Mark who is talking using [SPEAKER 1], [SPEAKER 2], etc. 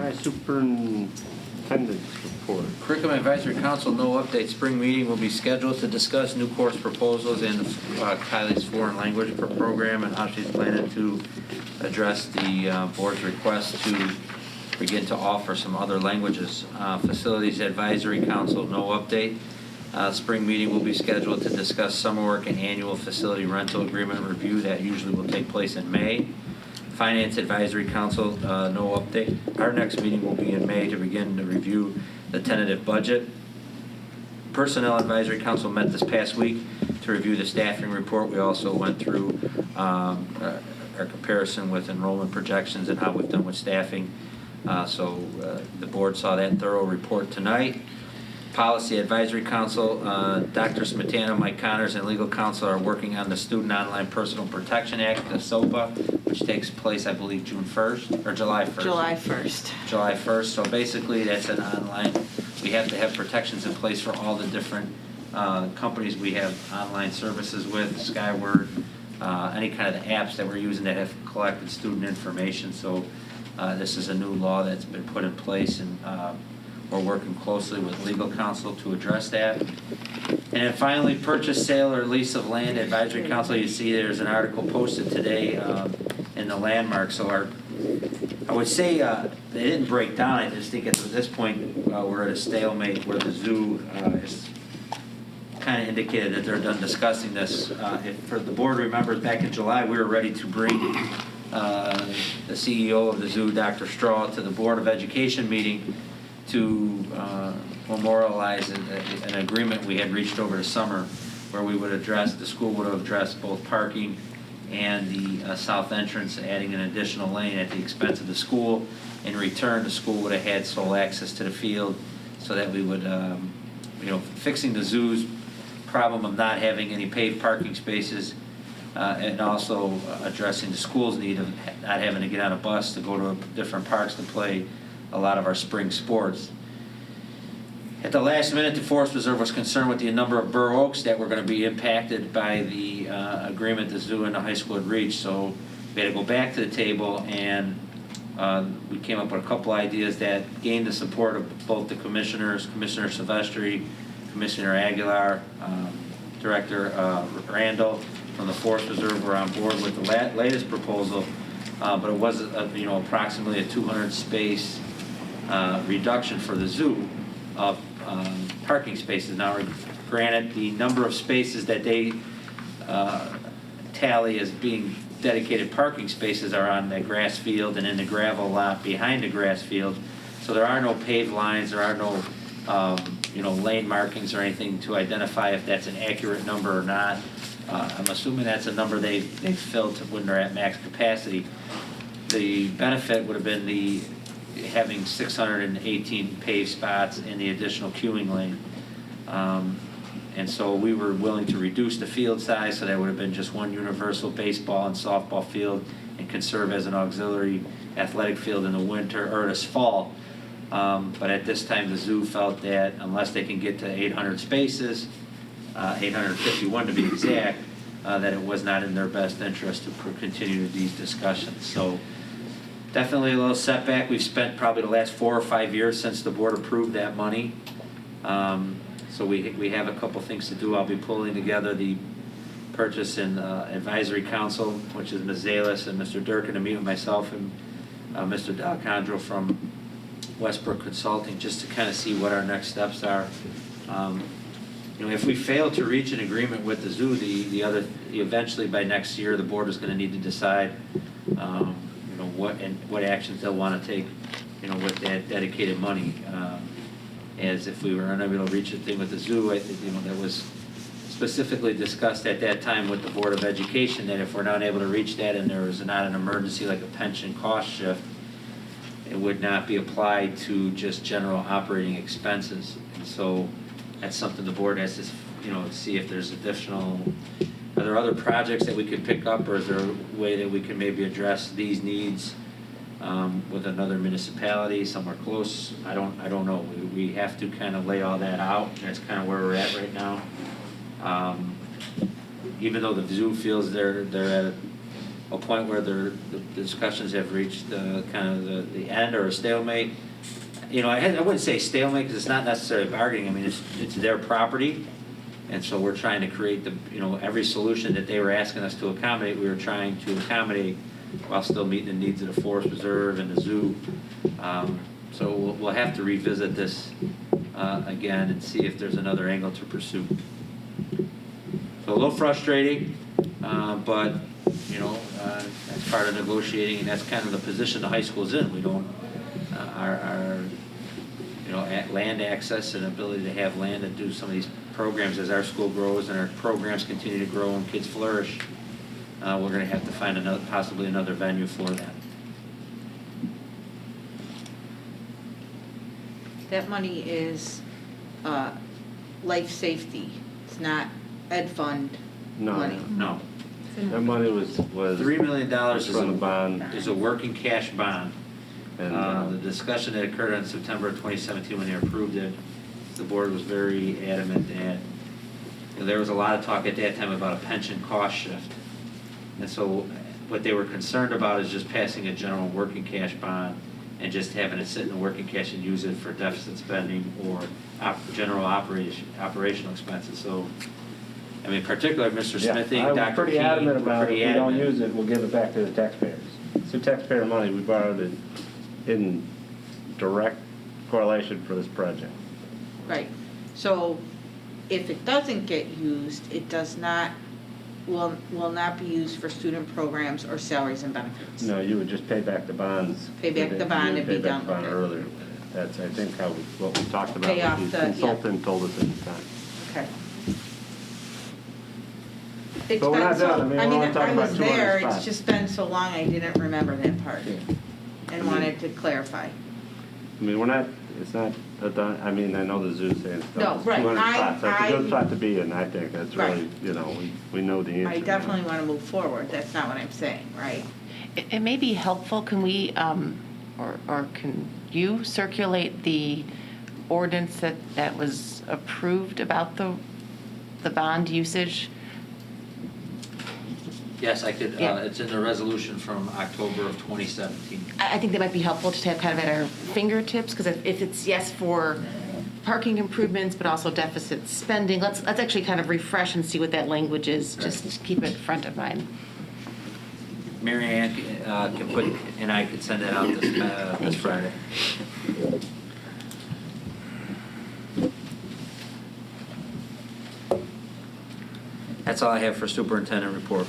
[SPEAKER 1] right, Superintendent's report.
[SPEAKER 2] Curriculum Advisory Council, no update. Spring meeting will be scheduled to discuss new course proposals and Kylie's foreign language program and how she's planning to address the board's request to begin to offer some other languages. Facilities Advisory Council, no update. Spring meeting will be scheduled to discuss summer work and annual facility rental agreement review. That usually will take place in May. Finance Advisory Council, no update. Our next meeting will be in May to begin to review the tentative budget. Personnel Advisory Council met this past week to review the staffing report. We also went through our comparison with enrollment projections and how we've done with staffing. So the board saw that thorough report tonight. Policy Advisory Council, Dr. Smetana, Mike Connors, and Legal Counsel are working on the Student Online Personal Protection Act, the SOPA, which takes place, I believe, June 1st or July 1st?
[SPEAKER 3] July 1st.
[SPEAKER 2] July 1st. So basically, that's an online. We have to have protections in place for all the different companies we have online services with, Skyward, any kind of apps that we're using that have collected student information. So this is a new law that's been put in place, and we're working closely with legal counsel to address that. And then finally, purchase, sale, or lease of land Advisory Council. You see there's an article posted today in the Landmark. So I would say they didn't break down. I just think at this point we're at a stalemate where the zoo is kind of indicated that they're done discussing this. If for the board remembers, back in July we were ready to bring the CEO of the zoo, Dr. Straw, to the Board of Education meeting to memorialize an agreement we had reached over the summer where we would address, the school would have addressed both parking and the south entrance, adding an additional lane at the expense of the school. In return, the school would have had sole access to the field so that we would, fixing the zoo's problem of not having any paved parking spaces and also addressing the school's need of not having to get on a bus to go to different parks to play a lot of our spring sports. At the last minute, the Forest Reserve was concerned with the number of bur oaks that were going to be impacted by the agreement the zoo and the high school had reached. So we had to go back to the table, and we came up with a couple ideas that gained the support of both the commissioners, Commissioner Silvestri, Commissioner Aguilar, Director Randall from the Forest Reserve were on board with the latest proposal, but it was approximately a 200 space reduction for the zoo of parking spaces. Now, granted, the number of spaces that they tally as being dedicated parking spaces are on the grass field and in the gravel lot behind the grass field. So there are no paved lines, there are no lane markings or anything to identify if that's an accurate number or not. I'm assuming that's a number they've filled when they're at max capacity. The benefit would have been having 618 paved spots and the additional queuing lane. And so we were willing to reduce the field size, so that would have been just one universal baseball and softball field and can serve as an auxiliary athletic field in the winter or this fall. But at this time, the zoo felt that unless they can get to 800 spaces, 851 to be exact, that it was not in their best interest to continue these discussions. So definitely a little setback. We've spent probably the last 4 or 5 years since the board approved that money. So we have a couple things to do. I'll be pulling together the Purchase and Advisory Council, which is Ms. Zalis and Mr. Durkin, to meet with myself and Mr. D'Alcondro from Westbrook Consulting, just to kind of see what our next steps are. If we fail to reach an agreement with the zoo, eventually by next year the board is going to need to decide what actions they'll want to take with that dedicated money. As if we were unable to reach a thing with the zoo, that was specifically discussed at that time with the Board of Education, that if we're not able to reach that and there is not an emergency like a pension cost shift, it would not be applied to just general operating expenses. And so that's something the board has to see if there's are there other projects that we could pick up, or is there a way that we can maybe address these needs with another municipality somewhere close? I don't know. We have to kind of lay all that out. That's kind of where we're at right now. Even though the zoo feels they're at a point where the discussions have reached kind of the end or a stalemate. You know, I wouldn't say stalemate because it's not necessarily bargaining. I mean, it's their property. And so we're trying to create every solution that they were asking us to accommodate, we were trying to accommodate while still meeting the needs of the forest preserve and the zoo. So we'll have to revisit this again and see if there's another angle to pursue. So a little frustrating, but that's part of negotiating, and that's kind of the position the high school's in. We don't our land access and ability to have land to do some of these programs as our school grows and our programs continue to grow and kids flourish. We're going to have to find possibly another venue for that.
[SPEAKER 3] That money is life safety. It's not ed fund money.
[SPEAKER 2] No.
[SPEAKER 1] That money was
[SPEAKER 2] $3 million
[SPEAKER 1] from the bond.
[SPEAKER 2] is a working cash bond.
[SPEAKER 1] And
[SPEAKER 2] the discussion that occurred in September of 2017 when they approved it, the board was very adamant that there was a lot of talk at that time about a pension cost shift. And so what they were concerned about is just passing a general working cash bond and just having it sit in the working cash and use it for deficit spending or general operational expenses. So, I mean, particularly Mr. Smithy,
[SPEAKER 1] I was
[SPEAKER 2] Dr.
[SPEAKER 1] pretty
[SPEAKER 2] King,
[SPEAKER 1] adamant about it.
[SPEAKER 2] pretty
[SPEAKER 1] If we don't
[SPEAKER 2] adamant.
[SPEAKER 1] use it, we'll give it back to the taxpayers. It's the taxpayer money. We borrowed it in direct correlation for this project.
[SPEAKER 3] Right. So if it doesn't get used, it will not be used for student programs or salaries and benefits.
[SPEAKER 1] No, you would just pay back the bonds.
[SPEAKER 3] Pay back the bond and be done
[SPEAKER 1] Pay back the bond
[SPEAKER 3] with it.
[SPEAKER 1] earlier. That's, I think, what we talked about.
[SPEAKER 3] Pay
[SPEAKER 1] what
[SPEAKER 3] off
[SPEAKER 1] the
[SPEAKER 3] the- yeah.
[SPEAKER 1] consultant told us at the time.
[SPEAKER 3] Okay. It's
[SPEAKER 1] But we're
[SPEAKER 3] been
[SPEAKER 1] not
[SPEAKER 3] so,
[SPEAKER 1] done. I mean, we're only
[SPEAKER 3] I
[SPEAKER 1] talking about
[SPEAKER 3] was
[SPEAKER 1] 200
[SPEAKER 3] there, it's
[SPEAKER 1] spots.
[SPEAKER 3] just been so long, I didn't remember that part
[SPEAKER 1] Yeah.
[SPEAKER 3] and wanted to clarify.
[SPEAKER 1] I mean, it's not done. I mean, I know the zoo's saying it's done.
[SPEAKER 3] No,
[SPEAKER 1] It's
[SPEAKER 3] right.
[SPEAKER 1] 200 spots. That's a
[SPEAKER 3] I-
[SPEAKER 1] good spot to be in, I think. That's
[SPEAKER 3] Right.
[SPEAKER 1] really, we know the answer.
[SPEAKER 3] I definitely want to move forward, that's not what I'm saying, right?
[SPEAKER 4] It may be helpful, can we, or can you circulate the ordinance that was approved about the bond usage?
[SPEAKER 2] Yes, I could.
[SPEAKER 4] Yeah.
[SPEAKER 2] It's in the resolution from October of 2017.
[SPEAKER 4] I think that might be helpful just to have kind of at our fingertips, because if it's yes for parking improvements, but also deficit spending, let's actually kind of refresh and see what that language is, just to keep it front of mind.
[SPEAKER 2] Mary Ann can put, and I could send that out this Friday. That's all I have for superintendent report.